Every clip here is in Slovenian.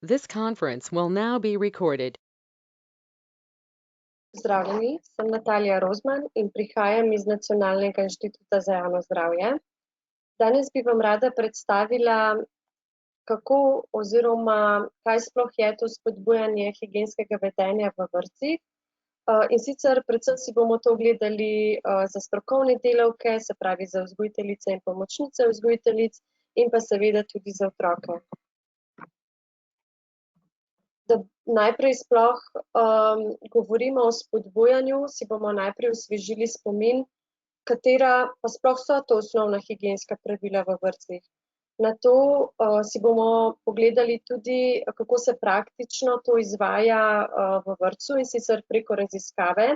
This conference will now be recorded. Pozdravljeni, sem Natalija Rozman in prihajam iz Nacionalnega inštituta za javno zdravje. Danes bi vam rada predstavila, kako oziroma kaj sploh je to spodbujanje higienskega vedenja v vrtcih. In sicer predvsem si bomo to ogledali za strokovne delavke, se pravi za vzgojiteljice in pomočnice vzgojiteljic in pa seveda tudi za otroke. Da najprej sploh govorimo o spodbujanju, si bomo najprej osvežili spomin, katera pa sploh so to osnovna higienska pravila v vrtcih. Nato si bomo pogledali tudi, kako se praktično to izvaja v vrtcu, in sicer preko raziskave,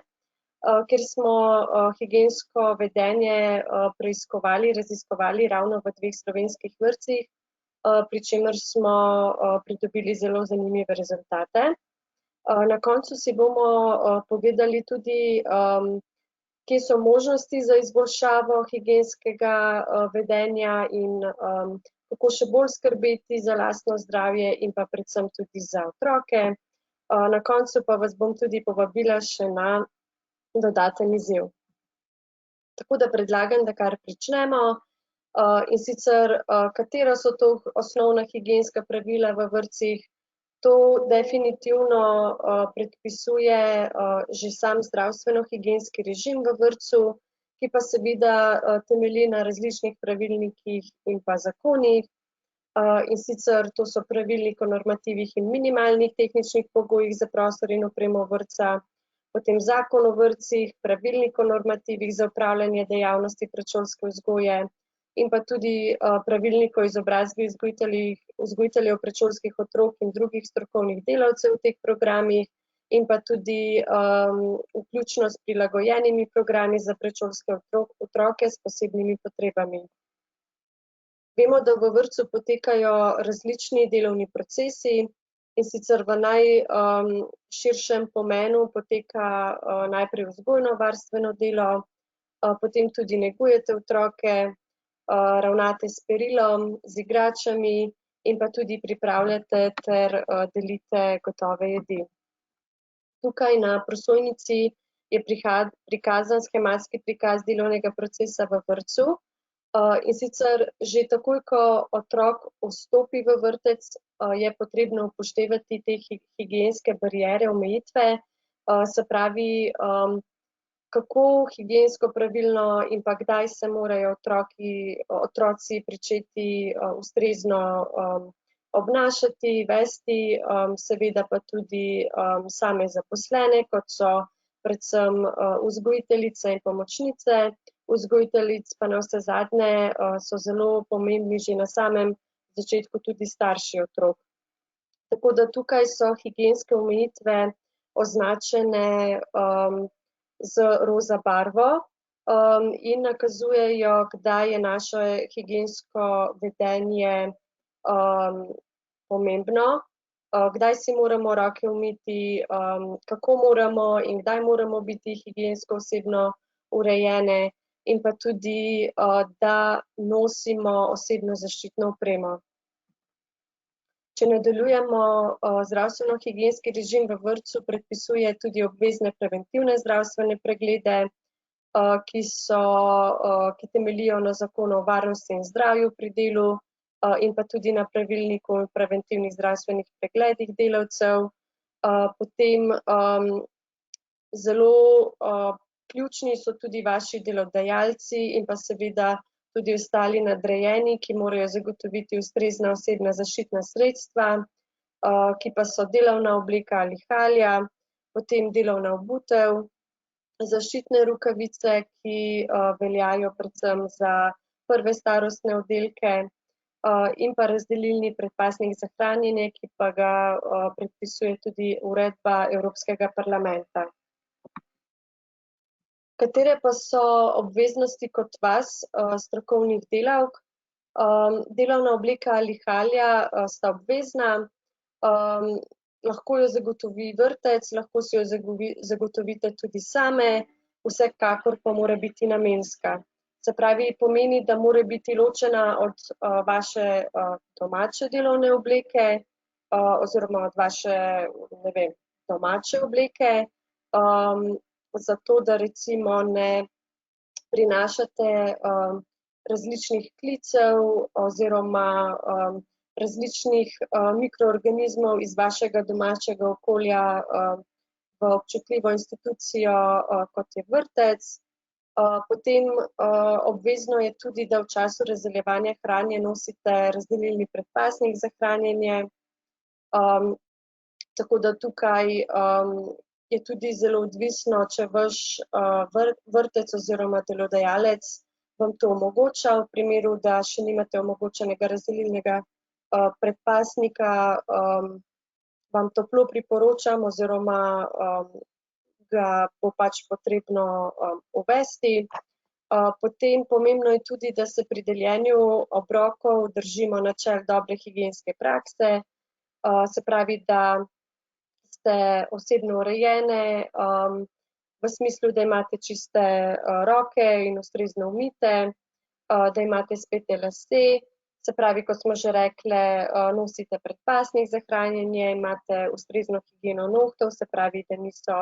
kjer smo higiensko vedenje raziskovali ravno v 2 slovenskih vrtcih, pri čemer smo pridobili zelo zanimive rezultate. Na koncu si bomo pogledali tudi, kje so možnosti za izboljšavo higienskega vedenja in kako še bolj skrbeti za lastno zdravje in pa predvsem tudi za otroke. Na koncu pa vas bom tudi povabila še na dodaten izziv. Tako da predlagam, da kar pričnemo. In sicer, katera so to osnovna higienska pravila v vrtcih. To definitivno predpisuje že sam zdravstveno-higienski režim v vrtcu, ki pa seveda temelji na različnih pravilnikih in pa zakonih. In sicer to so pravilnik o normativih in minimalnih tehničnih pogojih za prostor in opremo vrtca, potem zakon o vrtcih, pravilnik o normativih za opravljanje dejavnosti predšolske vzgoje, in pa tudi pravilnik o izobrazbi vzgojiteljev predšolskih otrok in drugih strokovnih delavcev v teh programih, in pa tudi vključno s prilagojenimi programi za predšolske otroke s posebnimi potrebami. Vemo, da v vrtcu potekajo različni delovni procesi, in sicer v najširšem pomenu poteka najprej vzgojno-varstveno delo, potem tudi negujete otroke, ravnate s perilom, z igračami in pa tudi pripravljate ter delite gotove jedi. Tukaj na prosojnici je prikazan schematski prikaz delovnega procesa v vrtcu. In sicer že takoj, ko otrok vstopi v vrtec, je potrebno upoštevati te higienske bariere, omejitve, se pravi, kako higiensko pravilno in pa kdaj se morajo otroci pričeti ustrezno obnašati, vesti, seveda pa tudi same zaposlene, kot so predvsem vzgojiteljice in pomočnice vzgojiteljic, pa navsezadnje so zelo pomembni že na samem začetku tudi starši otrok. Tako da tukaj so higienske omejitve označene z roza barvo in nakazujejo, kdaj je naše higiensko vedenje pomembno, kdaj si moramo roke umiti, kako moramo in kdaj moramo biti higiensko osebno urejene in pa tudi, da nosimo osebno zaščitno opremo. Če nadaljujemo, zdravstveno-higienski režim v vrtcu predpisuje tudi obvezne preventivne zdravstvene preglede, ki temeljijo na zakonu o varnosti in zdravju pri delu in pa tudi na pravilniku o preventivnih zdravstvenih pregledih delavcev. Potem zelo ključni so tudi vaši delodajalci in pa seveda tudi ostali nadrejeni, ki morajo zagotoviti ustrezna osebna zaščitna sredstva, ki pa so delovna obleka ali halja, potem delovna obutev, zaščitne rokavice, ki veljajo predvsem za prve starostne oddelke, in pa razdelilni predpasnik za hranjenje, ki pa ga predpisuje tudi uredba Evropskega parlamenta. Katere pa so obveznosti kot vas, strokovnih delavk? Delovna obleka ali halja sta obvezna, lahko jo zagotovi vrtec, lahko si jo zagotovite tudi same, vsekakor pa mora biti namenska. Se pravi, pomeni, da mora biti ločena od vaše domače delovne obleke, oziroma od vaše, ne vem, domače obleke, zato da recimo ne prinašate različnih klicev oziroma različnih mikroorganizmov iz vašega domačega okolja v občutljivo institucijo, kot je vrtec. Potem obvezno je tudi, da v času razdeljevanja hrane nosite razdelilni predpasnik za hranjenje. Tako da tukaj je tudi zelo odvisno, če vaš vrtec oziroma delodajalec vam to omogoča. V primeru, da še nimate omogočenega razdelilnega predpasnika, vam toplo priporočam oziroma ga bo pač potrebno uvesti. Potem pomembno je tudi, da se pri deljenju obrokov držimo načel dobre higienske prakse, se pravi, da ste osebno urejene, v smislu, da imate čiste roke in ustrezno umite, da imate spete lase, se pravi, kot smo že rekle, nosite predpasnik za hranjenje, imate ustrezno higieno nohtov, se pravi, da niso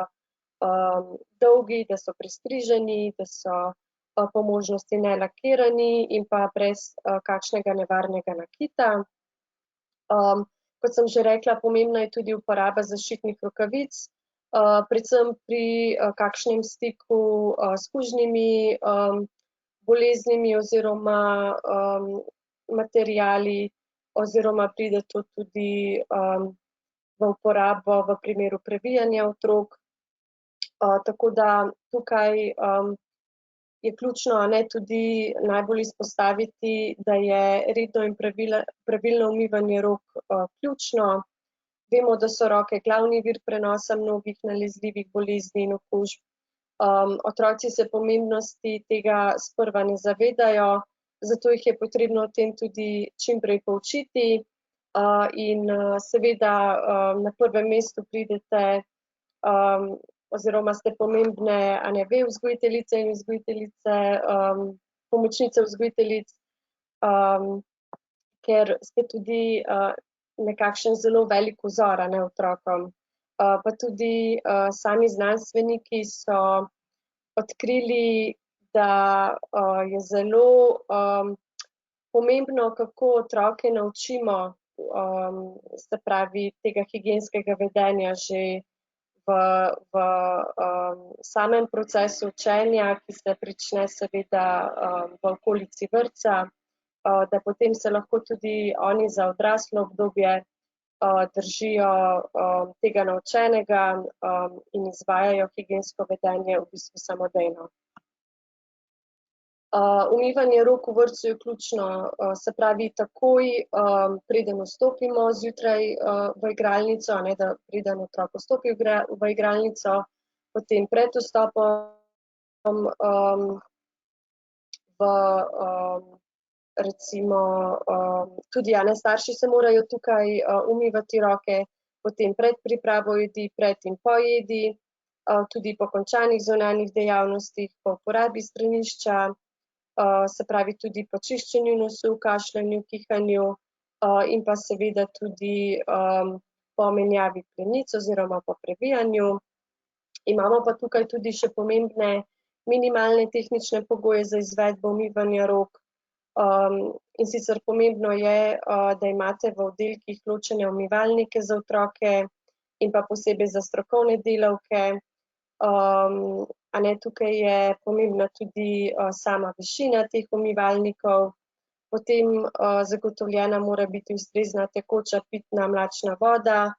dolgi, da so pristriženi, da so po možnosti nelakirani in pa brez kakšnega nevarnega nakita. Kot sem že rekla, pomembna je tudi uporaba zaščitnih rokavic, predvsem pri kakšnem stiku s kužnimi boleznimi oziroma materiali, oziroma pride to tudi v uporabo v primeru previjanja otrok. Tako da tukaj je ključno, tudi najbolj izpostaviti, da je redno in pravilno umivanje rok ključno. Vemo, da so roke glavni vir prenosa mnogih nalezljivih bolezni in okužb. Otroci se pomembnosti tega sprva ne zavedajo, zato jih je potrebno o tem tudi čim prej poučiti. In seveda na prvem mestu pridete oziroma ste pomembne, vzgojiteljice in vzgojiteljice, pomočnice vzgojiteljic, ker ste tudi nekakšen zelo velik vzor otrokom. Pa tudi sami znanstveniki so odkrili, da je zelo pomembno, kako otroke naučimo, se pravi, tega higienskega vedenja že v samem procesu učenja, ki se prične seveda v okolici vrtca, da potem se lahko tudi oni za odraslo obdobje držijo tega naučenega in izvajajo higiensko vedenje v bistvu samodejno. Umivanje rok v vrtcu je ključno, se pravi takoj, preden vstopimo zjutraj v igralnico, da preden otrok vstopi v igralnico, potem pred vstopom recimo tudi starši se morajo tukaj umivati roke, potem pred pripravo jedi, pred in po jedi, tudi po končanih zunanjih dejavnostih, po uporabi stranišča, se pravi tudi po čiščenju nosu, kašljanju, kihanju in pa seveda tudi po menjavi plenic oziroma po previjanju. Imamo pa tukaj tudi še pomembne minimalne tehnične pogoje za izvedbo umivanja rok. In sicer pomembno je, da imate v oddelkih ločene umivalnike za otroke in pa posebej za strokovne delavke. Tukaj je pomembna tudi sama višina teh umivalnikov, potem zagotovljena mora biti ustrezna tekoča pitna mlačna voda,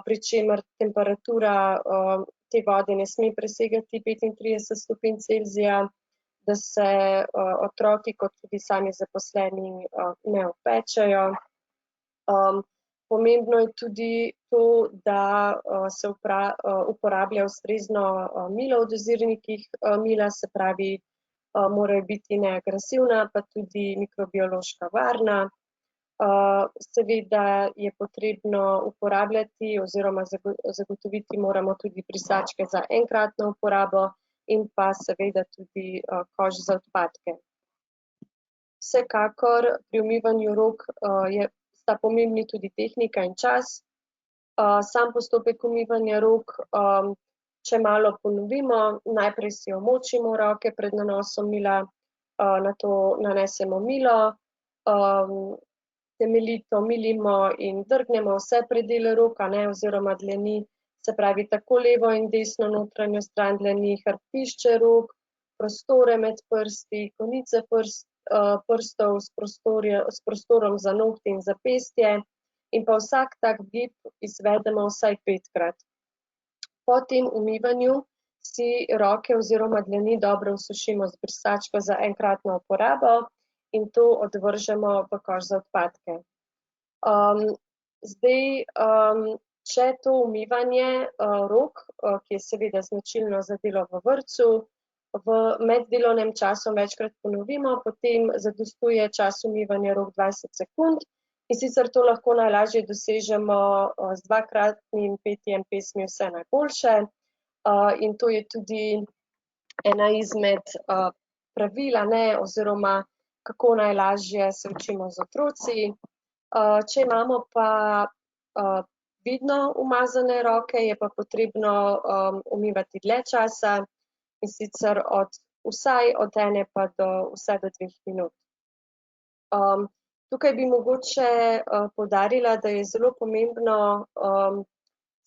pri čemer temperatura te vode ne sme presegati 35 stopinj Celzija, da se otroci kot tudi sami zaposleni ne opečejo. Pomembno je tudi to, da se uporablja ustrezno milo v dozirnikih mila, se pravi, morajo biti neagresivna, pa tudi mikrobiološko varna. Seveda je potrebno uporabljati oziroma zagotoviti moramo tudi brisačke za enkratno uporabo in pa seveda tudi koš za odpadke. Vsekakor pri umivanju rok sta pomembni tudi tehnika in čas. Sam postopek umivanja rok, če malo ponovimo, najprej si omočimo roke pred nanosom mila, nato nanesemo milo, temeljito milimo in drgnemo vse predele rok, oziroma dlani, se pravi tako levo in desno notranjo stran dlani, hrbtišče rok, prostore med prsti, konice prstov s prostorom za nohte in zapestje in pa vsak tak gib izvedemo vsaj 5-krat. Po tem umivanju si roke oziroma dlani dobro osušimo z brisačko za enkratno uporabo in to odvržemo v koš za odpadke. Če to umivanje rok, ki je seveda značilno za delo v vrtcu, v meddelovnem času večkrat ponovimo, potem zadostuje čas umivanja rok 20 sekund in sicer to lahko najlažje dosežemo z 2-kratnim petjem pesmi Vse najboljše. In to je tudi ena izmed pravil, oziroma kako najlažje se učimo z otroci. Če imamo pa vidno umazane roke, je pa potrebno umivati dlje časa in sicer vsaj od 1 pa vse do 2 minut. Tukaj bi mogoče poudarila, da je zelo pomembno,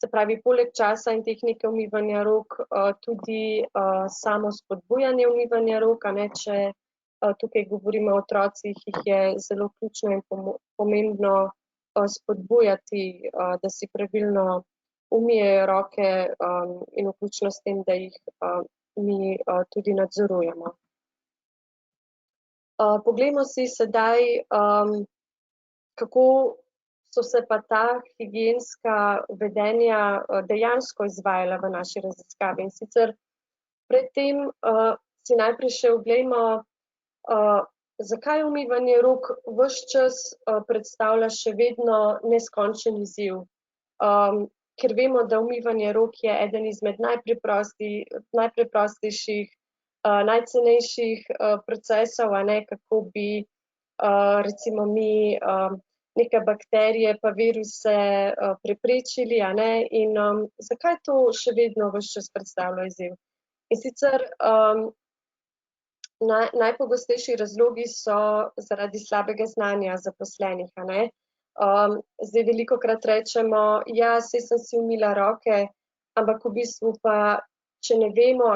se pravi, poleg časa in tehnike umivanja rok, tudi samo spodbujanje umivanja rok, če tukaj govorimo o otrocih, jih je zelo ključno in pomembno spodbujati, da si pravilno umijejo roke in vključno s tem, da jih mi tudi nadzorujemo. Poglejmo si sedaj, kako so se pa ta higienska vedenja dejansko izvajala v naši raziskavi. In sicer predtem si najprej še oglejmo, zakaj umivanje rok ves čas predstavlja še vedno neskončen izziv. Ker vemo, da umivanje rok je eden izmed najpreprostejših, najcenejših procesov, kako bi recimo mi neke bakterije pa viruse preprečili, in zakaj to še vedno ves čas predstavlja izziv. In sicer najpogostejši razlogi so zaradi slabega znanja zaposlenih, Zdaj velikokrat rečemo, ja, saj sem si umila roke, ampak v bistvu pa, če ne vemo,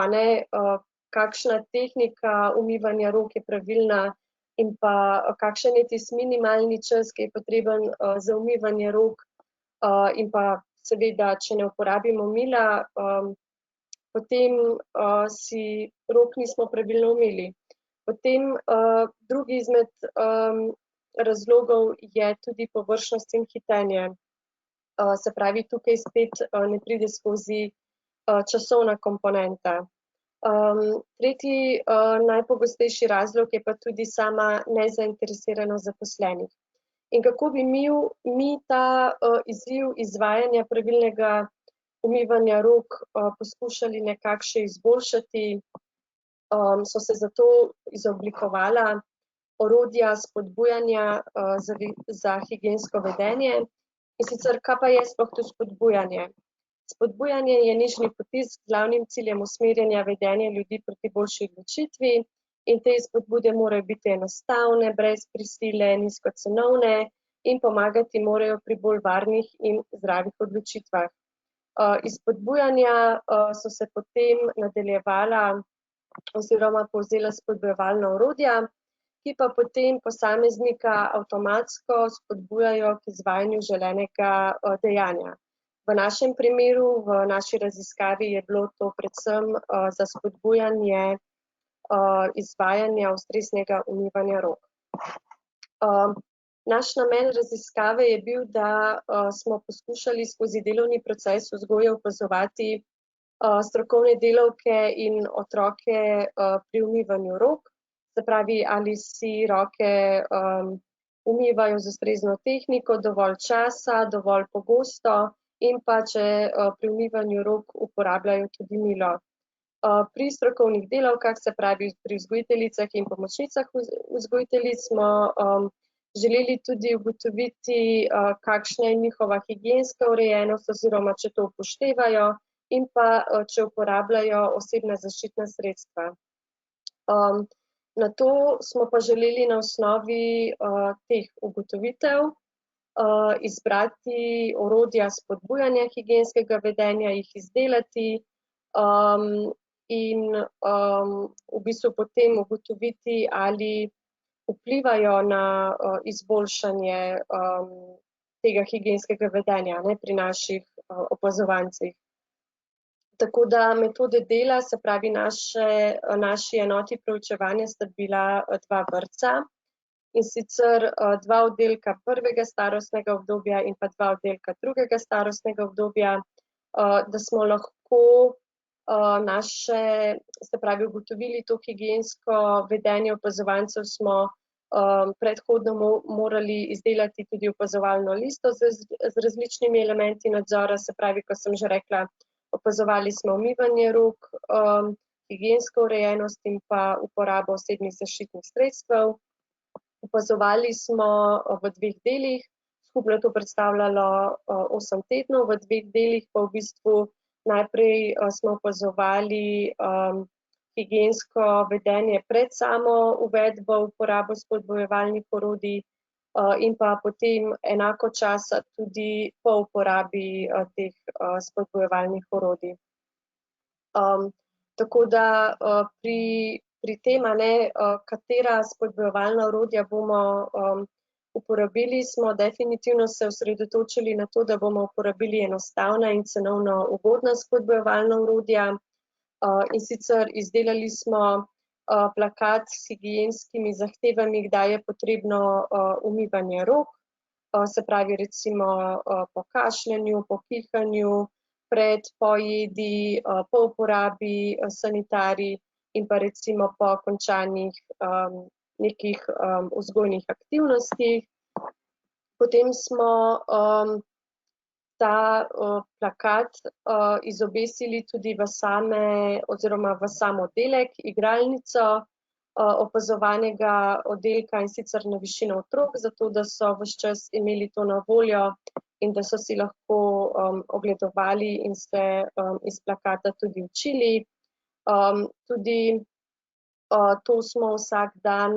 kakšna tehnika umivanja rok je pravilna in pa kakšen je tisti minimalni čas, ki je potreben za umivanje rok, in pa seveda, če ne uporabimo mila, potem si rok nismo pravilno umili. Potem drugi izmed razlogov je tudi površnost in hitenje. Se pravi, tukaj spet ne pride skozi časovna komponenta. Tretji najpogostejši razlog je pa tudi sama nezainteresiranost zaposlenih. In kako bi mi ta izziv izvajanja pravilnega umivanja rok poskušali nekako še izboljšati, so se zato izoblikovala orodja spodbujanja za higiensko vedenje. In sicer, kaj pa je sploh to spodbujanje? Spodbujanje je nežni potisk z glavnim ciljem usmerjanja vedenja ljudi proti boljši odločitvi in te spodbude morajo biti enostavne, brez prisile, nizkocenovne in pomagati morajo pri bolj varnih in zdravih odločitvah. Iz spodbujanja so se potem nadaljevala oziroma povzela spodbujevalna orodja, ki pa potem posameznika avtomatsko spodbujajo k izvajanju želenega dejanja. V našem primeru, v naši raziskavi je bilo to predvsem za spodbujanje izvajanja ustreznega umivanja rok. Naš namen raziskave je bil, da smo poskušali skozi delovni proces vzgoje opazovati strokovne delavke in otroke pri umivanju rok, se pravi, ali si roke umivajo z ustrezno tehniko, dovolj časa, dovolj pogosto in pa če pri umivanju rok uporabljajo tudi milo. Pri strokovnih delavkah, se pravi pri vzgojiteljicah in pomočnicah vzgojiteljic, smo želeli tudi ugotoviti, kakšna je njihova higienska urejenost oziroma če to upoštevajo in pa če uporabljajo osebna zaščitna sredstva. Na to smo pa želeli na osnovi teh ugotovitev izbrati orodja spodbujanja higienskega vedenja, jih izdelati in v bistvu potem ugotoviti, ali vplivajo na izboljšanje tega higienskega vedenja pri naših opazovancih. Tako da metode dela, se pravi naši enoti proučevanja sta bila 2 vrtca, in sicer 2 oddelka prvega starostnega obdobja in pa 2 oddelka drugega starostnega obdobja, da smo lahko se pravi, ugotovili to higiensko vedenje opazovancev, smo predhodno morali izdelati tudi opazovalno listo z različnimi elementi nadzora, se pravi, kot sem že rekla, opazovali smo umivanje rok, higiensko urejenost in pa uporabo osebnih zaščitnih sredstev. Opazovali smo v 2 delih, skupno to predstavljalo 8 tednov, v 2 delih pa v bistvu najprej smo opazovali higiensko vedenje pred samo uvedbo uporabo spodbujevalnih orodij in pa potem enako časa tudi po uporabi teh spodbujevalnih orodij. Tako da pri tem, katera spodbujevalna orodja bomo uporabili, smo definitivno se osredotočili na to, da bomo uporabili enostavna in cenovno ugodna spodbujevalna orodja. In sicer izdelali smo plakat s higienskimi zahtevami, kdaj je potrebno umivanje rok, se pravi recimo po kašljanju, po kihanju, pred, po jedi, po uporabi sanitarij in pa recimo po končanih nekih vzgojnih aktivnostih. Potem smo ta plakat izobesili tudi v sam oddelek, igralnico opazovanega oddelka, in sicer na višino otrok, zato da so ves čas imeli to na voljo in da so si lahko ogledovali in se iz plakata tudi učili. Tudi to smo vsak dan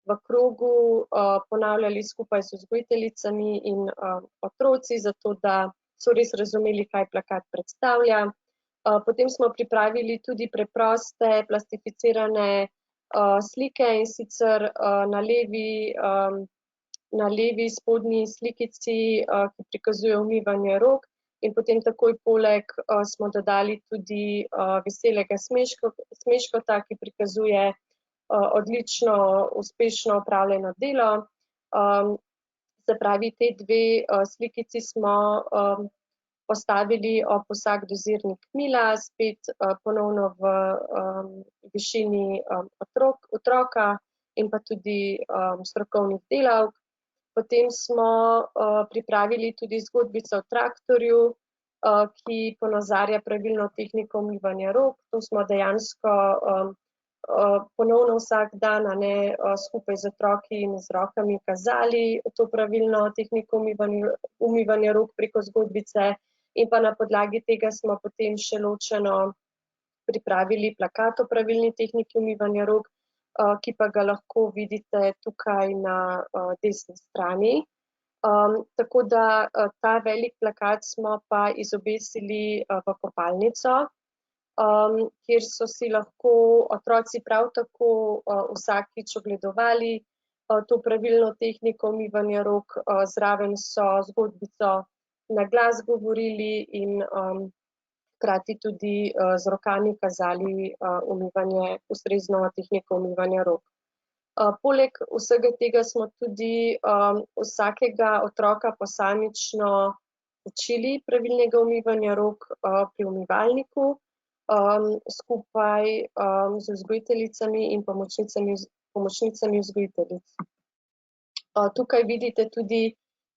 v krogu ponavljali skupaj z vzgojiteljicami in otroci, zato da so res razumeli, kaj plakat predstavlja. Potem smo pripravili tudi preproste plastificirane slike, in sicer na levi spodnji slikici, ki prikazuje umivanje rok, in potem takoj poleg smo dodali tudi veselega smeškota, ki prikazuje odlično, uspešno opravljeno delo. Se pravi, te 2 slikici smo postavili ob vsak dozirnik mila, spet ponovno v višini otroka in pa tudi strokovnih delavk. Potem smo pripravili tudi zgodbico o traktorju, ki ponazarja pravilno tehniko umivanja rok. To smo dejansko ponovno vsak dan skupaj z otroki in z rokami kazali to pravilno tehniko umivanja rok preko zgodbice, in pa na podlagi tega smo potem še ločeno pripravili plakat o pravilni tehniki umivanja rok, ki pa ga lahko vidite tukaj na desni strani. Tako da ta velik plakat smo pa izobesili v kopalnico, kjer so si lahko otroci prav tako vsakič ogledovali to pravilno tehniko umivanja rok, zraven so zgodbico na glas govorili in hkrati tudi z rokami kazali ustrezno tehniko umivanja rok. Poleg vsega tega smo tudi vsakega otroka posamično učili pravilnega umivanja rok pri umivalniku, skupaj z vzgojiteljicami in pomočnicami vzgojiteljic. Tukaj vidite tudi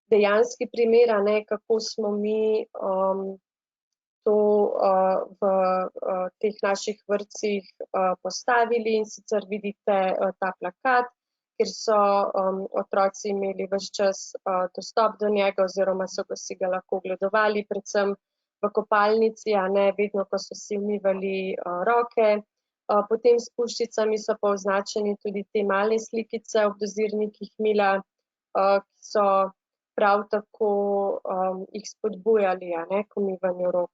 dejanski primer, kako smo mi to v teh naših vrtcih postavili, in sicer vidite ta plakat, kjer so otroci imeli ves čas dostop do njega oziroma so si ga lahko ogledovali, predvsem v kopalnici, a ne vedno, ko so si umivali roke. Potem s puščicami so pa označeni tudi te male slikice ob dozirnikih mila, ki so prav tako jih spodbujali, a ne, k umivanju rok.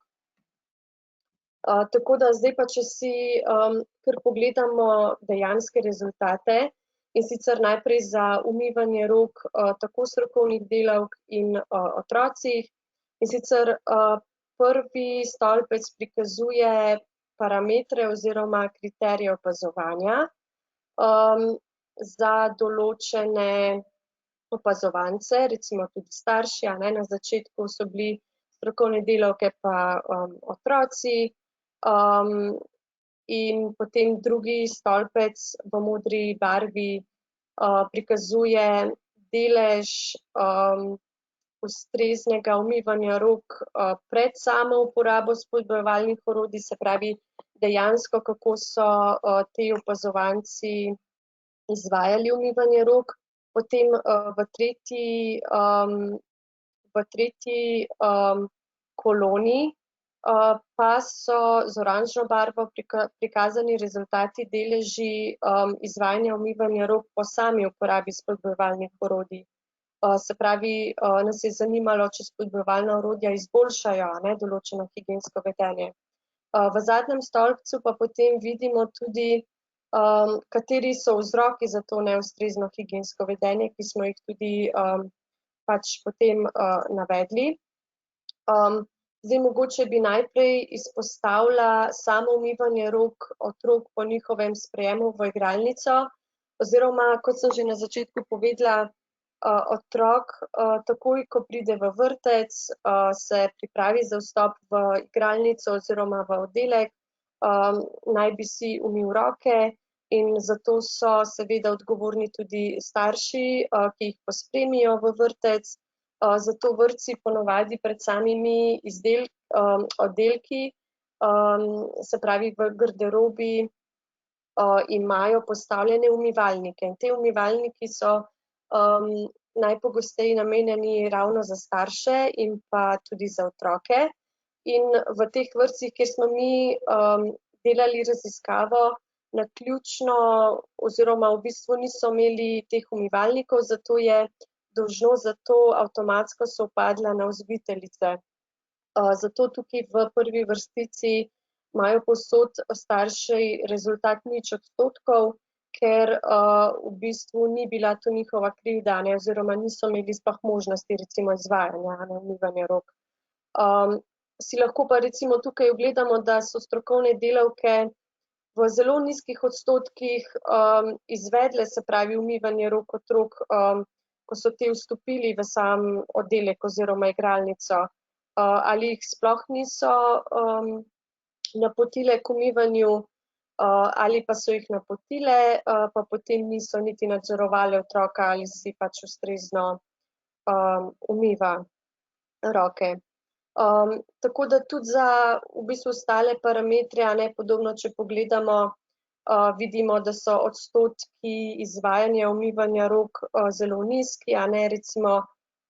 Tako da zdaj pa, če si kar pogledamo dejanske rezultate, in sicer najprej za umivanje rok tako strokovnih delavk in otrocih. In sicer prvi stolpec prikazuje parametre oziroma kriterije opazovanja za določene opazovance, recimo tudi starši, a ne, na začetku so bili strokovne delavke pa otroci. In potem drugi stolpec v modri barvi prikazuje delež ustreznega umivanja rok pred samo uporabo spodbujevalnih orodij, se pravi dejansko, kako so ti opazovanci izvajali umivanje rok. Potem v tretji koloni pa so z oranžno barvo prikazani rezultati deleži izvajanja umivanja rok po sami uporabi spodbujevalnih orodij. Se pravi, nas je zanimalo, če spodbujevalna orodja izboljšajo, ne, določeno higiensko vedenje. V zadnjem stolpcu pa potem vidimo tudi, kateri so vzroki za to neustrezno higiensko vedenje, ki smo jih tudi pač potem navedli. Zdaj mogoče bi najprej izpostavila samo umivanje rok otrok po njihovem sprejemu v igralnico, oziroma, kot sem že na začetku povedala, otrok takoj, ko pride v vrtec, se pripravi za vstop v igralnico oziroma v oddelek, naj bi si umil roke in zato so seveda odgovorni tudi starši, ki jih pospremijo v vrtec. Zato vrtci ponavadi pred samimi oddelki, se pravi v garderobi, imajo postavljene umivalnike. In te umivalniki so najpogosteje namenjeni ravno za starše in pa tudi za otroke. In v teh vrtcih, kjer smo mi delali raziskavo, naključno oziroma v bistvu niso imeli teh umivalnikov, zato je dolžnost za to avtomatsko sovpadla na vzgojiteljice. Zato tukaj v prvi vrstici imajo povsod starši rezultat 0%, ker v bistvu ni bila to njihova krivda, ne, oziroma niso imeli sploh možnosti recimo izvajanja, ne, umivanja rok. Si lahko pa recimo tukaj ogledamo, da so strokovne delavke v zelo nizkih odstotkih izvedle, se pravi umivanje rok otrok, ko so te vstopili v sam oddelek oziroma igralnico, ali jih sploh niso napotile k umivanju, ali pa so jih napotile, pa potem niso niti nadzorovale otroka, ali si pač ustrezno umiva roke. Tako da tudi za v bistvu ostale parametre, a ne, podobno, če pogledamo, vidimo, da so odstotki izvajanja umivanja rok zelo nizki, a ne, recimo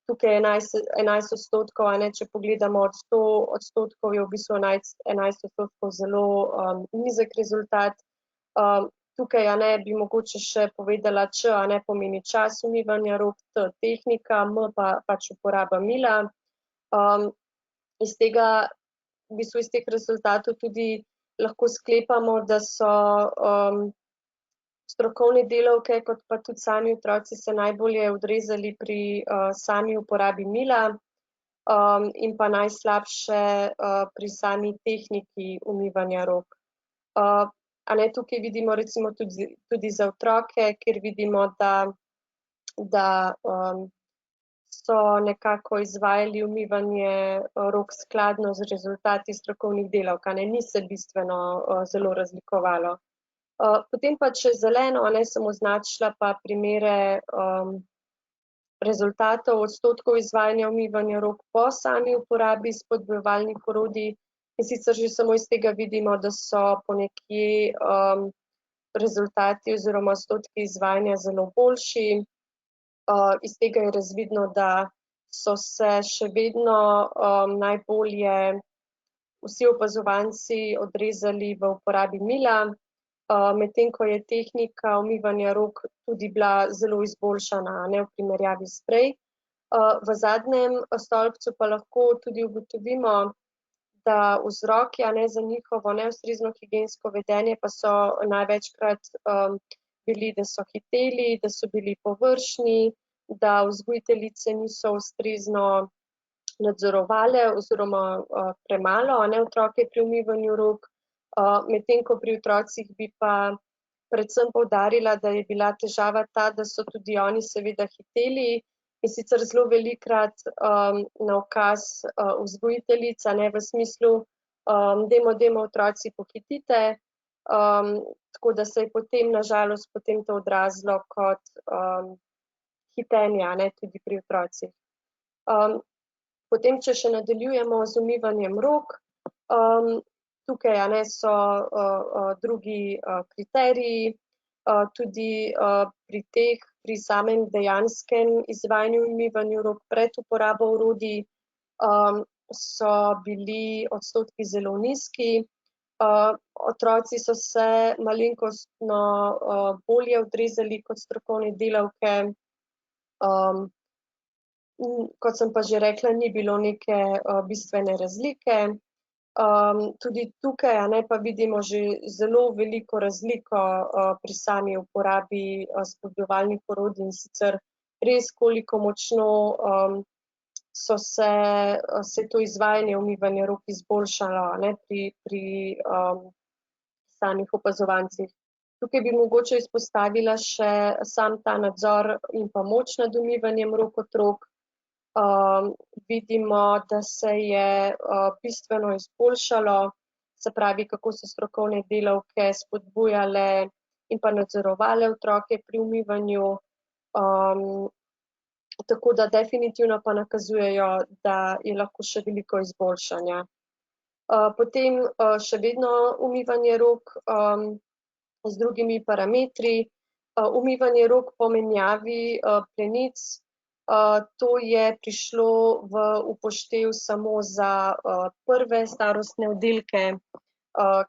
tukaj 11%, a ne, če pogledamo od 100%, je v bistvu 11% zelo nizek rezultat. Tukaj, a ne, bi mogoče še povedala, Č, a ne, pomeni čas umivanja rok, T tehnika, M pa pač uporaba mila. Iz tega, v bistvu iz teh rezultatov tudi lahko sklepamo, da so strokovne delavke, kot pa tudi sami otroci se najbolje odrezali pri sami uporabi mila in pa najslabše pri sami tehniki umivanja rok. A ne, tukaj vidimo recimo tudi za otroke, kjer vidimo, da so nekako izvajali umivanje rok skladno z rezultati strokovnih delavk, a ne, ni se bistveno zelo razlikovalo. Potem pa če zeleno, a ne, sem označila pa primere rezultatov odstotkov izvajanja umivanja rok po sami uporabi spodbujevalnih orodij. In sicer že samo iz tega vidimo, da so ponekje rezultati oziroma odstotki izvajanja zelo boljši. Iz tega je razvidno, da so se še vedno najbolje vsi opazovanci odrezali v uporabi mila, medtem ko je tehnika umivanja rok tudi bila zelo izboljšana, ne, v primerjavi s prej. V zadnjem stolpcu pa lahko tudi ugotovimo, da vzroki, a ne, za njihovo neustrezno higiensko vedenje pa so največkrat bili, da so hiteli, da so bili površni, da vzgojiteljice niso ustrezno nadzorovale oziroma premalo, a ne, otroke pri umivanju rok, medtem ko pri otrocih bi pa predvsem poudarila, da je bila težava ta, da so tudi oni seveda hiteli in sicer zelo velikokrat na ukaz vzgojiteljic, a ne, v smislu dajmo otroci pohitite, tako da se je potem na žalost potem to odrazilo kot hitenje, a ne, tudi pri otrocih. Potem, če še nadaljujemo z umivanjem rok, tukaj, a ne, so drugi kriteriji, tudi pri samem dejanskem izvajanju umivanju rok pred uporabo orodij so bili odstotki zelo nizki. Otroci so se malenkostno bolje odrezali kot strokovne delavke. Kot sem pa že rekla, ni bilo neke bistvene razlike. Tudi tukaj, a ne, pa vidimo že zelo veliko razliko pri sami uporabi spodbujevalnih orodij, in sicer res koliko močno se je to izvajanje umivanja rok izboljšalo, a ne, pri samih opazovancih. Tukaj bi mogoče izpostavila še sam ta nadzor in pa moč nad umivanjem rok otrok. Vidimo, da se je bistveno izboljšalo, se pravi, kako so strokovne delavke spodbujale in pa nadzorovale otroke pri umivanju, tako da definitivno pa nakazujejo, da je lahko še veliko izboljšanja. Potem še vedno umivanje rok z drugimi parametri, umivanje rok po menjavi plenic. To je prišlo v upoštev samo za prve starostne oddelke,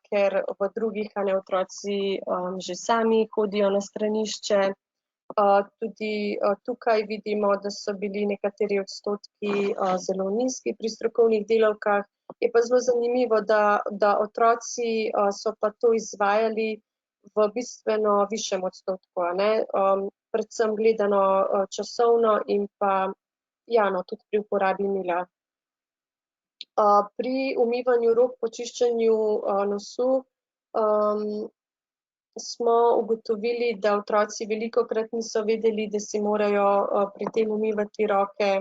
ker v drugih, a ne, otroci že sami hodijo na stranišče. Tudi tukaj vidimo, da so bili nekateri odstotki zelo nizki pri strokovnih delavkah. Je pa zelo zanimivo, da otroci so pa to izvajali v bistveno višjem odstotku, a ne, predvsem gledano časovno in pa ja, no, tudi pri uporabi mila. Pri umivanju rok po čiščenju nosu smo ugotovili, da otroci velikokrat niso vedeli, da si morajo pri tem umivati roke,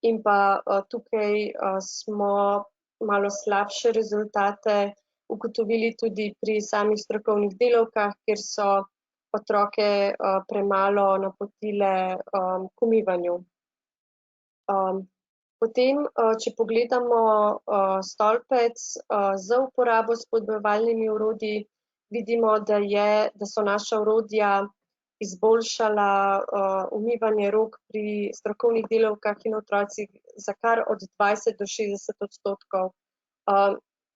in pa tukaj smo malo slabše rezultate ugotovili tudi pri samih strokovnih delavkah, kjer so otroke premalo napotile k umivanju. Potem, če pogledamo stolpec z uporabo spodbujevalnimi orodji, vidimo, da so naša orodja izboljšala umivanje rok pri strokovnih delavkah in otrocih za kar od 20 do 60 odstotkov.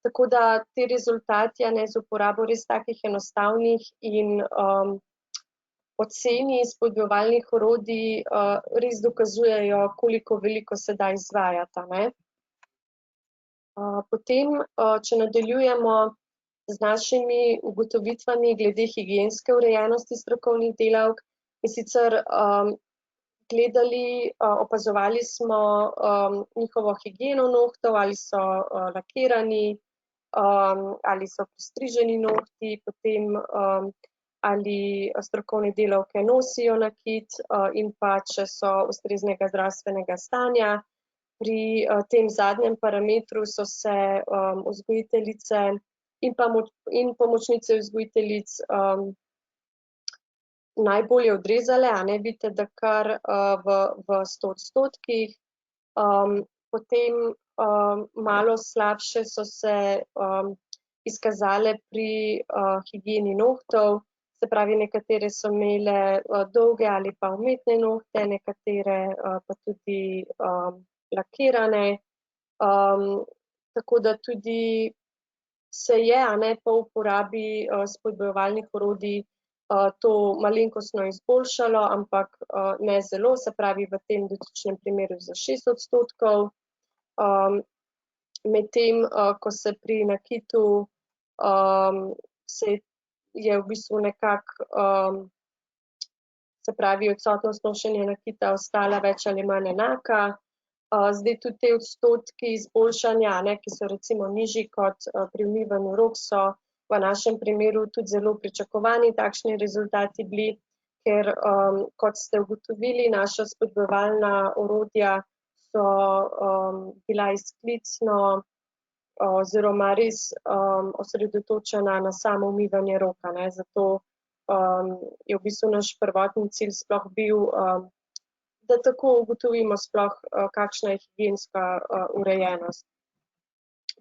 Tako da te rezultati, a ne, z uporabo res takih enostavnih in poceni spodbujevalnih orodij res dokazujejo, koliko veliko se da izvajati, ne. Potem, če nadaljujemo z našimi ugotovitvami glede higienske urejenosti strokovnih delavk, in sicer opazovali smo njihovo higieno nohtov, ali so lakirani, ali so pristriženi nohti, potem ali strokovne delavke nosijo nakit in pa če so ustreznega zdravstvenega stanja. Pri tem zadnjem parametru so se vzgojiteljice in pomočnice vzgojiteljic najbolje odrezale, a ne, vidite, da kar v 100 odstotkih. Potem malo slabše so se izkazale pri higieni nohtov. Se pravi, nekatere so imele dolge ali pa umetne nohte, nekatere pa tudi lakirane. Tako da tudi se je, po uporabi spodbujevalnih orodij to malenkostno izboljšalo, ampak ne zelo, se pravi v tem dotičnem primeru za 6%. Medtem, ko se pri nakitu se je v bistvu nekako, se pravi, odsotnost nošenja nakita ostala več ali manj enaka. Zdaj tudi te odstotki izboljšanja, ki so recimo nižji kot pri umivanju rok, so v našem primeru tudi zelo pričakovani takšni rezultati bili, ker kot ste ugotovili, naša spodbujevalna orodja so bila izklicno oziroma res osredotočena na samo umivanje roka. Zato je v bistvu naš prvotni cilj sploh bil, da tako ugotovimo sploh, kakšna je higienska urejenost.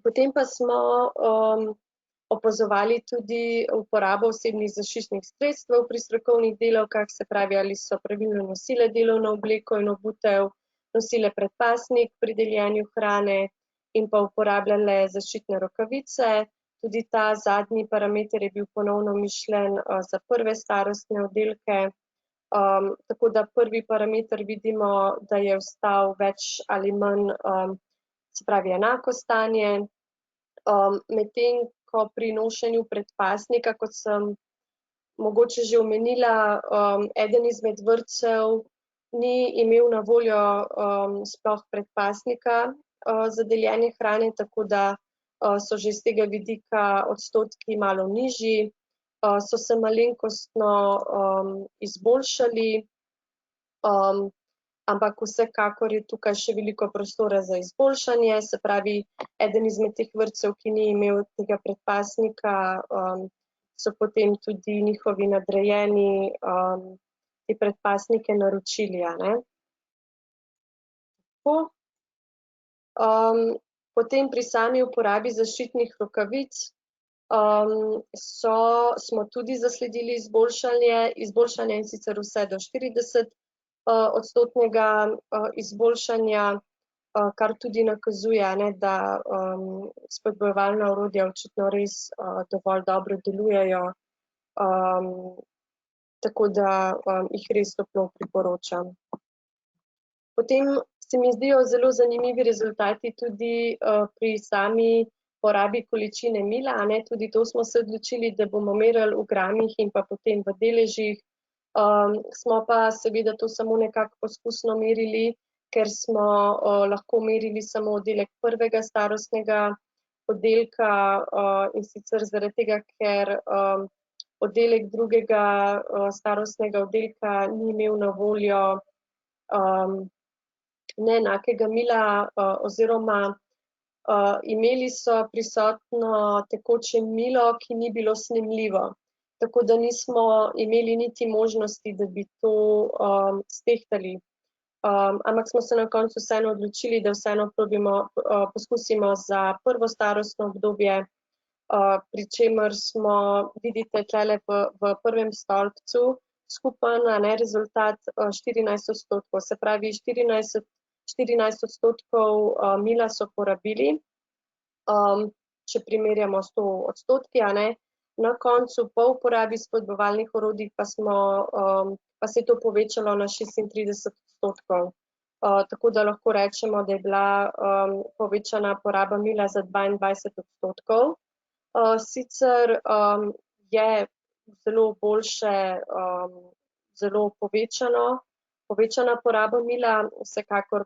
Potem pa smo opazovali tudi uporabo osebnih zaščitnih sredstev pri strokovnih delavkah, se pravi, ali so pravilno nosile delovno obleko in obutev, nosile predpasnik pri deljenju hrane in pa uporabljale zaščitne rokavice. Tudi ta zadnji parameter je bil ponovno mišljen za prve starostne oddelke. Tako da prvi parameter vidimo, da je ostal več ali manj, se pravi, enako stanje. Medtem ko pri nošenju predpasnika, kot sem mogoče že omenila, eden izmed vrtcev ni imel na voljo sploh predpasnika za deljenje hrane, tako da so že iz tega vidika odstotki malo nižji. So se malenkostno izboljšali, ampak vsekakor je tukaj še veliko prostora za izboljšanje. Se pravi, eden izmed teh vrtcev, ki ni imel tega predpasnika, so potem tudi njihovi nadrejeni te predpasnike naročili. Potem pri sami uporabi zaščitnih rokavic smo tudi zasledili izboljšanje, in sicer vse do 40% izboljšanja, kar tudi nakazuje, da spodbujevalna orodja očitno res dovolj dobro delujejo, tako da jih res toplo priporočam. Potem se mi zdijo zelo zanimivi rezultati tudi pri sami porabi količine mila. Tudi to smo se odločili, da bomo merili v gramih in pa potem v deležih. Smo pa seveda to samo nekako poskusno merili, ker smo lahko merili samo oddelek prvega starostnega oddelka, in sicer zaradi tega, ker oddelek drugega starostnega oddelka ni imel na voljo neenakega mila oziroma imeli so prisotno tekoče milo, ki ni bilo snemljivo. Tako da nismo imeli niti možnosti, da bi to stehtali. Ampak smo se na koncu vseeno odločili, da vseeno poskusimo za prvo starostno obdobje, pri čemer smo, vidite tule v prvem stolpcu, skupen rezultat 14%. Se pravi, 14% mila so porabili, če primerjamo s 100%. Na koncu po uporabi spodbujevalnih orodij pa se je to povečalo na 36%. Tako da lahko rečemo, da je bila povečana poraba mila za 22%. Sicer je zelo boljše, zelo povečana poraba mila, vsekakor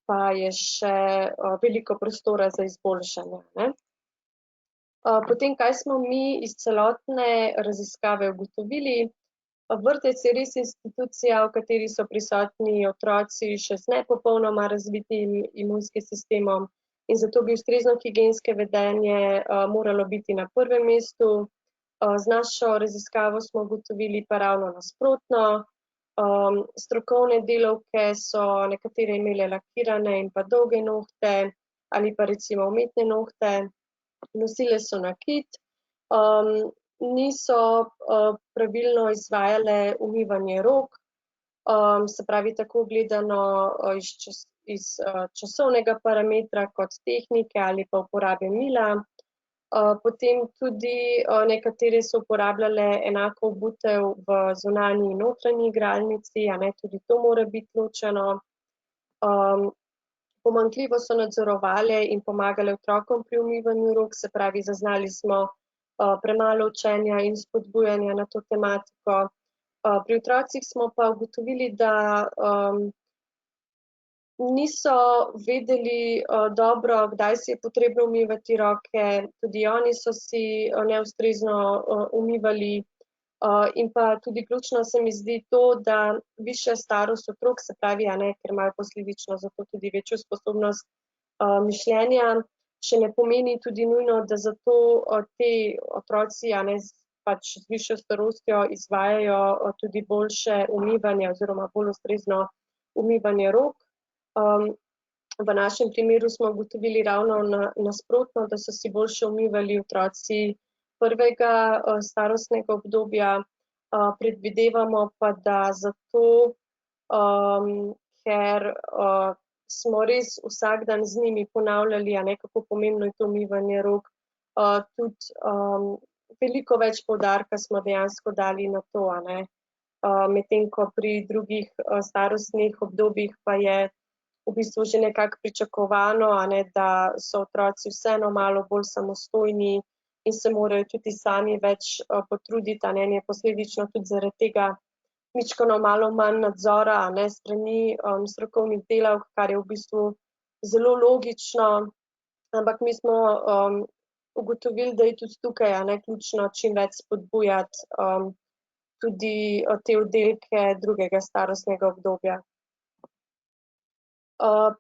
pa je še veliko prostora za izboljšanje. Potem, kaj smo mi iz celotne raziskave ugotovili? Vrtec je res institucija, v kateri so prisotni otroci še z nepopolnoma razvitim imunskim sistemom, in zato bi ustrezno higiensko vedenje moralo biti na prvem mestu. Z našo raziskavo smo ugotovili pa ravno nasprotno. Strokovne delavke so nekatere imele lakirane in pa dolge nohte, ali pa recimo umetne nohte, nosile so nakit, niso pravilno izvajale umivanje rok, se pravi tako gledano iz časovnega parametra kot tehnike ali pa uporabe mila. Potem tudi nekatere so uporabljale enako obutev v zunanji in notranji igralnici, a ne, tudi to mora biti ločeno. Pomanjkljivo so nadzorovale in pomagale otrokom pri umivanju rok, se pravi, zaznali smo premalo učenja in spodbujanja na to tematiko. Pri otrocih smo pa ugotovili, da niso vedeli dobro, kdaj si je potrebno umivati roke, tudi oni so si neustrezno umivali. In pa tudi ključno se mi zdi to, da višja starost otrok, se pravi, a ne, ker imajo posledično zato tudi večjo sposobnost mišljenja, še ne pomeni tudi nujno, da zato te otroci, a ne, pač z višjo starostjo izvajajo tudi boljše umivanje oziroma bolj ustrezno umivanje rok. V našem primeru smo ugotovili ravno nasprotno, da so si boljše umivali otroci prvega starostnega obdobja, predvidevamo pa, da zato, ker smo res vsak dan z njimi ponavljali, a ne, kako pomembno je to umivanje rok, tudi veliko več poudarka smo dejansko dali na to, a ne. Medtem ko pri drugih starostnih obdobjih pa je v bistvu že nekako pričakovano, a ne, da so otroci vseeno malo bolj samostojni in se morajo tudi sami več potruditi, a ne, in je posledično tudi zaradi tega mičkeno malo manj nadzora, a ne, strani strokovnih delavk, kar je v bistvu zelo logično, ampak mi smo ugotovili, da je tudi tukaj, a ne, ključno čim več spodbujati tudi te oddelke drugega starostnega obdobja.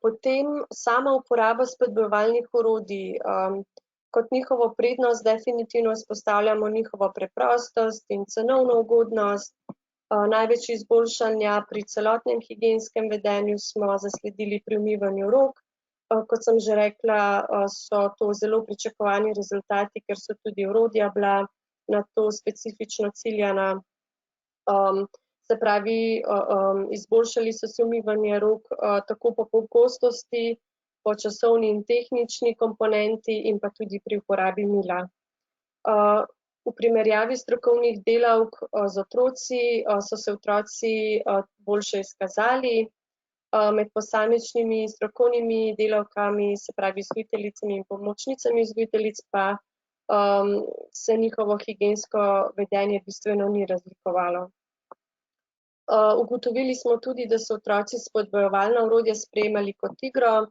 Potem sama uporaba spodbujevalnih orodij. Kot njihovo prednost definitivno izpostavljamo njihovo preprostost in cenovno ugodnost. Največ izboljšanja pri celotnem higienskem vedenju smo zasledili pri umivanju rok. Kot sem že rekla, so to zelo pričakovani rezultati, ker so tudi orodja bila na to specifično ciljana. Se pravi, izboljšali so se umivanje rok tako po pogostosti, po časovni in tehnični komponenti in pa tudi pri uporabi mila. V primerjavi strokovnih delavk z otroci so se otroci boljše izkazali. Med posamičnimi strokovnimi delavkami, se pravi vzgojiteljicami in pomočnicami vzgojiteljic, pa se njihovo higiensko vedenje bistveno ni razlikovalo. Ugotovili smo tudi, da so otroci spodbujevalna orodja sprejemali kot igro,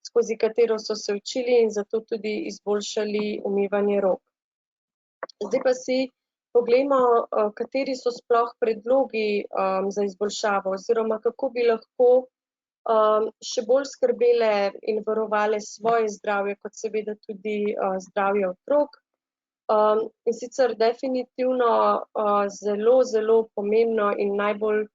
skozi katero so se učili in zato tudi izboljšali umivanje rok. Zdaj pa si poglejmo, kateri so sploh predlogi za izboljšavo oziroma kako bi lahko še bolj skrbele in varovale svoje zdravje, kot seveda tudi zdravje otrok. In sicer definitivno zelo, zelo pomembno in najbolj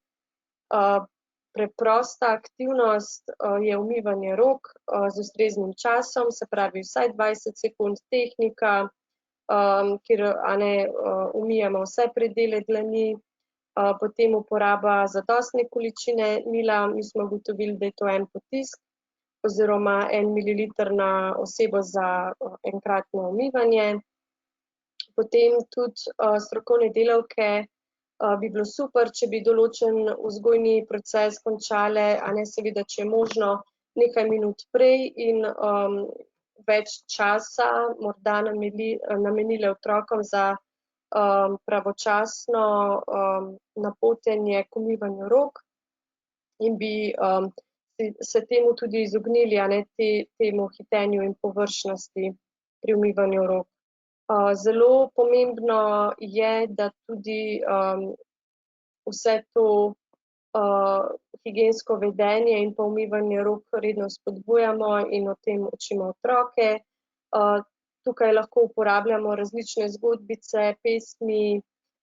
preprosta aktivnost je umivanje rok z ustreznim časom, se pravi vsaj 20 sekund tehnika, kjer umijemo vse predele dlani, potem uporaba zadostne količine mila, mi smo ugotovili, da je to 1 potisk oziroma 1 mililiter na osebo za enkratno umivanje. Potem tudi strokovne delavke bi bilo super, če bi določen vzgojni proces končale, a ne, seveda, če je možno, nekaj minut prej in več časa morda namenile otrokom za pravočasno napotenje k umivanju rok in bi se temu tudi izognili, a ne, temu hitenju in površnosti pri umivanju rok. Zelo pomembno je, da tudi vse to higiensko vedenje in pa umivanje rok redno spodbujamo in o tem učimo otroke. Tukaj lahko uporabljamo različne zgodbice, pesmi,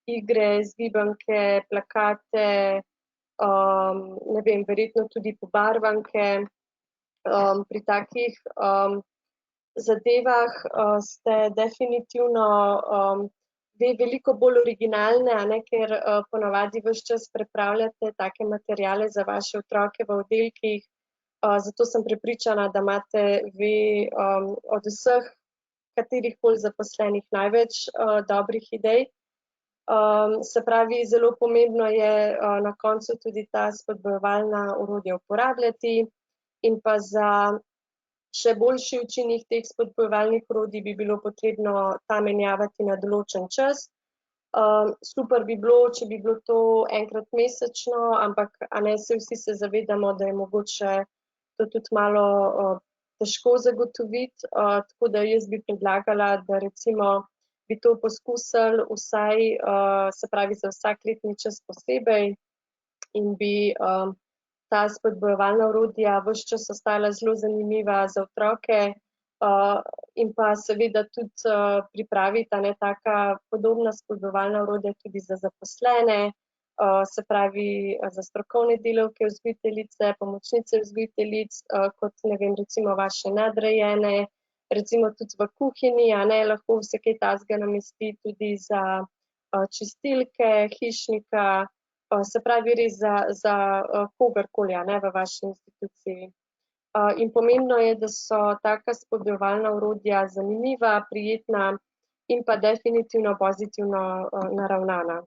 igre, zgibanke, plakate, ne vem, verjetno tudi pobarvanke. Pri takih zadevah ste definitivno veliko bolj originalne, a ne, ker ponavadi ves čas pripravljate take materiale za vaše otroke v oddelkih. Zato sem prepričana, da imate od vseh katerihkoli zaposlenih največ dobrih idej. Se pravi, zelo pomembno je na koncu tudi ta spodbujevalna orodja uporabljati in pa za še boljši učinek teh spodbujevalnih orodij bi bilo potrebno ta menjavati na določen čas. Super bi bilo, če bi bilo to enkrat mesečno, ampak a ne, vsi se zavedamo, da je mogoče to tudi malo težko zagotoviti, tako da jaz bi predlagala, da recimo bi to poskusili vsaj, se pravi, za vsak letni čas posebej in bi ta spodbujevalna orodja ves čas ostala zelo zanimiva za otroke in pa seveda tudi pripraviti ne taka podobna spodbujevalna orodja tudi za zaposlene, se pravi za strokovne delavke, vzgojiteljice, pomočnice vzgojiteljic, kot ne vem, recimo vaše nadrejene, recimo tudi v kuhinji, a ne, lahko se kaj takega namesti tudi za čistilke, hišnika, se pravi res za kogarkoli, a ne, v vaši instituciji. In pomembno je, da so taka spodbujevalna orodja zanimiva, prijetna in pa definitivno pozitivno naravnana.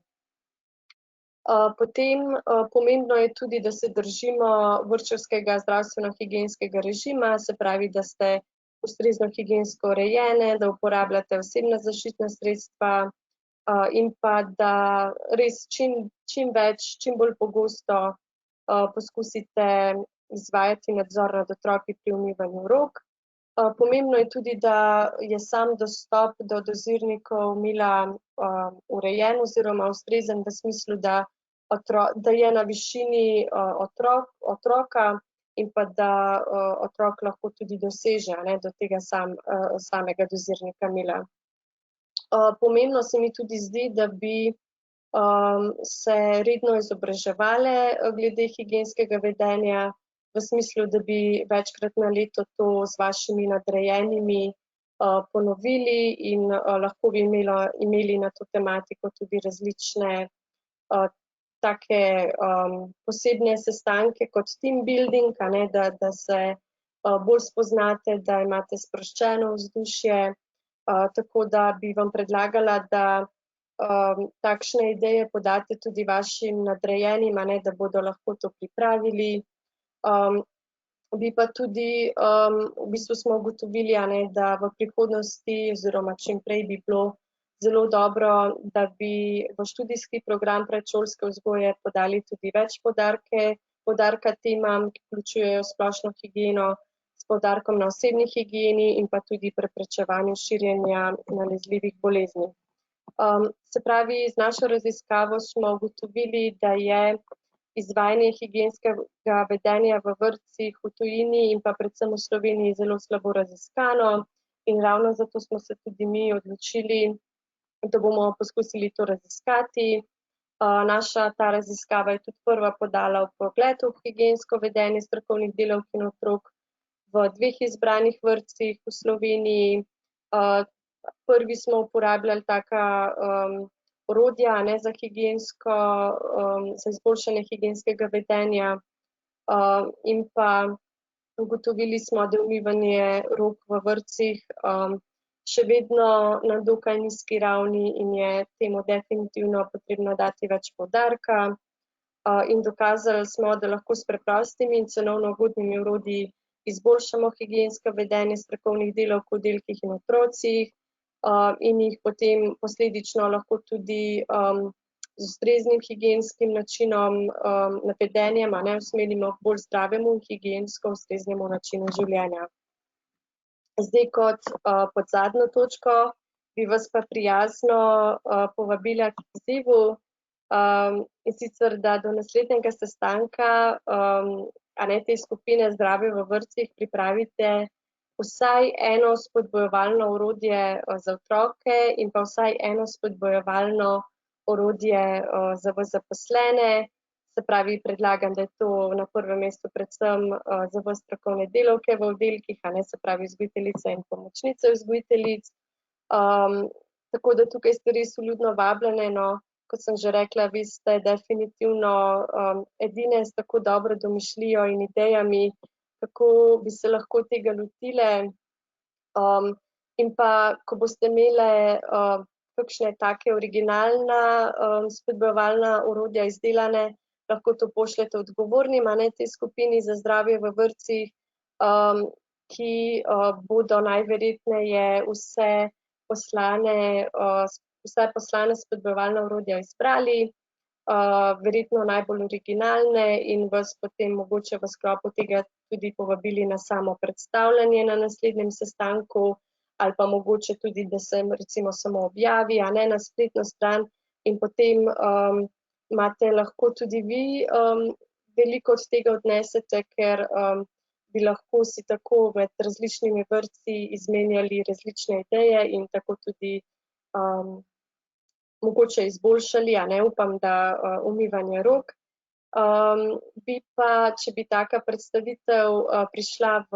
Potem pomembno je tudi, da se držimo vrtčevskega zdravstveno-higienskega režima, se pravi, da ste ustrezno higiensko urejene, da uporabljate osebna zaščitna sredstva in pa da res čim več, čim bolj pogosto poskusite izvajati nadzor nad otroki pri umivanju rok. Pomembno je tudi, da je sam dostop do dozirnikov mila urejen oziroma ustrezen v smislu, da je na višini otroka in pa da otrok lahko tudi doseže do tega samega dozirnika mila. Pomembno se mi tudi zdi, da bi se redno izobraževale glede higienskega vedenja, v smislu, da bi večkrat na leto to z vašimi nadrejenimi ponovili in lahko bi imeli na to tematiko tudi različne take posebne sestanke kot team building, a ne, da se bolj spoznate, da imate sproščeno vzdušje, tako da bi vam predlagala, da takšne ideje podate tudi vašim nadrejenim, a ne, da bodo lahko to pripravili. Bi pa tudi, v bistvu smo ugotovili, a ne, da v prihodnosti oziroma čim prej bi bilo zelo dobro, da bi v študijski program predšolske vzgoje podali tudi več poudarka temam, ki vključujejo splošno higieno s poudarkom na osebni higieni in pa tudi preprečevanju širjenja nalezljivih bolezni. Se pravi, z našo raziskavo smo ugotovili, da je izvajanje higienskega vedenja v vrtcih v tujini in pa predvsem v Sloveniji zelo slabo raziskano in ravno zato smo se tudi mi odločili, da bomo poskusili to raziskati. Naša ta raziskava je tudi prva podala vpogled v higiensko vedenje strokovnih delavk in otrok v 2 izbranih vrtcih v Sloveniji. Prvi smo uporabljali taka orodja, ne, za izboljšanje higienskega vedenja in pa ugotovili smo, da je umivanje rok v vrtcih še vedno na dokaj nizki ravni in je temu definitivno potrebno dati več poudarka. In dokazali smo, da lahko s preprostimi in cenovno ugodnimi orodji izboljšamo higiensko vedenje strokovnih delavk v oddelkih in otrocih in jih potem posledično lahko tudi z ustreznim higienskim načinom vedenjem usmerimo k bolj zdravemu in higiensko ustreznemu načinu življenja. Zdaj kot pod zadnjo točko bi vas pa prijazno povabila k izzivu in sicer, da do naslednjega sestanka te skupine Zdravje v vrtcih pripravite vsaj eno spodbujevalno orodje za otroke in pa vsaj eno spodbujevalno orodje za vas zaposlene. Se pravi, predlagam, da je to na prvem mestu predvsem za vas strokovne delavke v oddelkih, se pravi vzgojiteljice in pomočnice vzgojiteljic. Tako da tukaj ste res vljudno vabljene, no, kot sem že rekla, vi ste definitivno edine s tako dobro domišljijo in idejami, kako bi se lahko tega lotile. In pa, ko boste imele kakšne take originalna spodbujevalna orodja izdelane, lahko to pošljete odgovornim, tej skupini za zdravje v vrtcih, ki bodo najverjetneje vse poslane spodbujevalna orodja izbrali, verjetno najbolj originalne in vas potem mogoče v sklopu tega tudi povabili na samo predstavljanje na naslednjem sestanku, ali pa mogoče tudi, da se recimo samo objavi, na spletno stran in potem imate lahko tudi vi veliko od tega odnesete, ker bi lahko si tako med različnimi vrtci izmenjali različne ideje in tako tudi mogoče izboljšali, upam, da umivanje rok. Bi pa, če bi taka predstavitev prišla v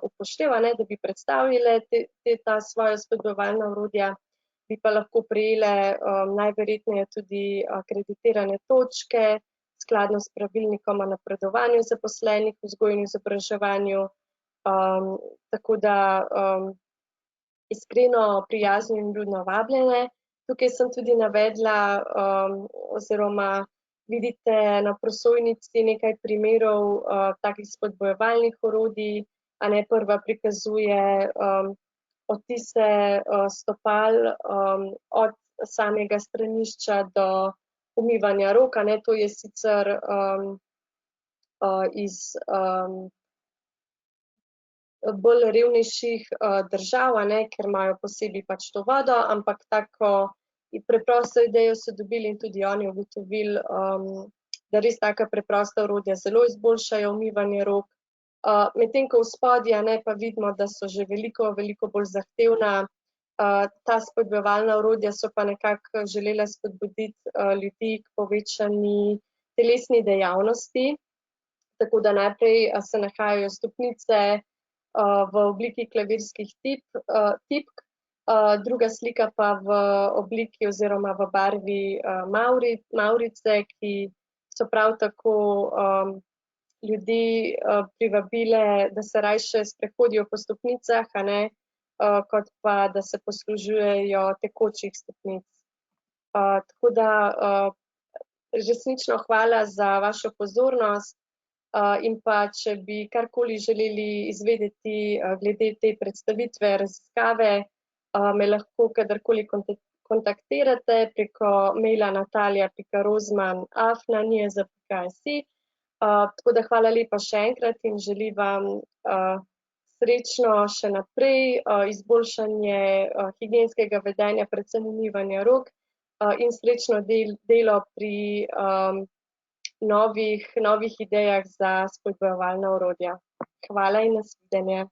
upoštev, da bi predstavile ta svoja spodbujevalna orodja, bi pa lahko prejele najverjetneje tudi akreditirane točke, skladno s pravilnikom o napredovanju zaposlenih v vzgoji in izobraževanju. Tako da iskreno, prijazno in vljudno vabljene. Tukaj sem tudi navedla oziroma vidite na prosojnici nekaj primerov takih spodbujevalnih orodij, prva prikazuje odtise stopal od samega stranišča do umivanja rok, to je sicer iz bolj revnejših držav, ker imajo posebej pač to vodo, ampak tako preprosto idejo so dobili in tudi oni ugotovili, da res taka preprosta orodja zelo izboljšajo umivanje rok. Medtem ko spodaj pa vidimo, da so že veliko bolj zahtevna. Ta spodbujevalna orodja so pa nekako želela spodbuditi ljudi k povečani telesni dejavnosti, tako da najprej se nahajajo stopnice v obliki klavirskih tipk, druga slika pa v obliki oziroma v barvi mavrice, ki so prav tako ljudi privabile, da se rajše sprehodijo po stopnicah, kot pa da se poslužujejo tekočih stopnic. Tako da resnično hvala za vašo pozornost in pa če bi karkoli želeli izvedeti glede te predstavitve, raziskave, me lahko kadarkoli kontaktirate preko maila natalija.rozman@niez.si. Tako da hvala lepa še enkrat in želim vam srečno še naprej, izboljšanje higienskega vedenja, predvsem umivanja rok in srečno delo pri novih idejah za spodbujevalna orodja. Hvala in nasvidenje.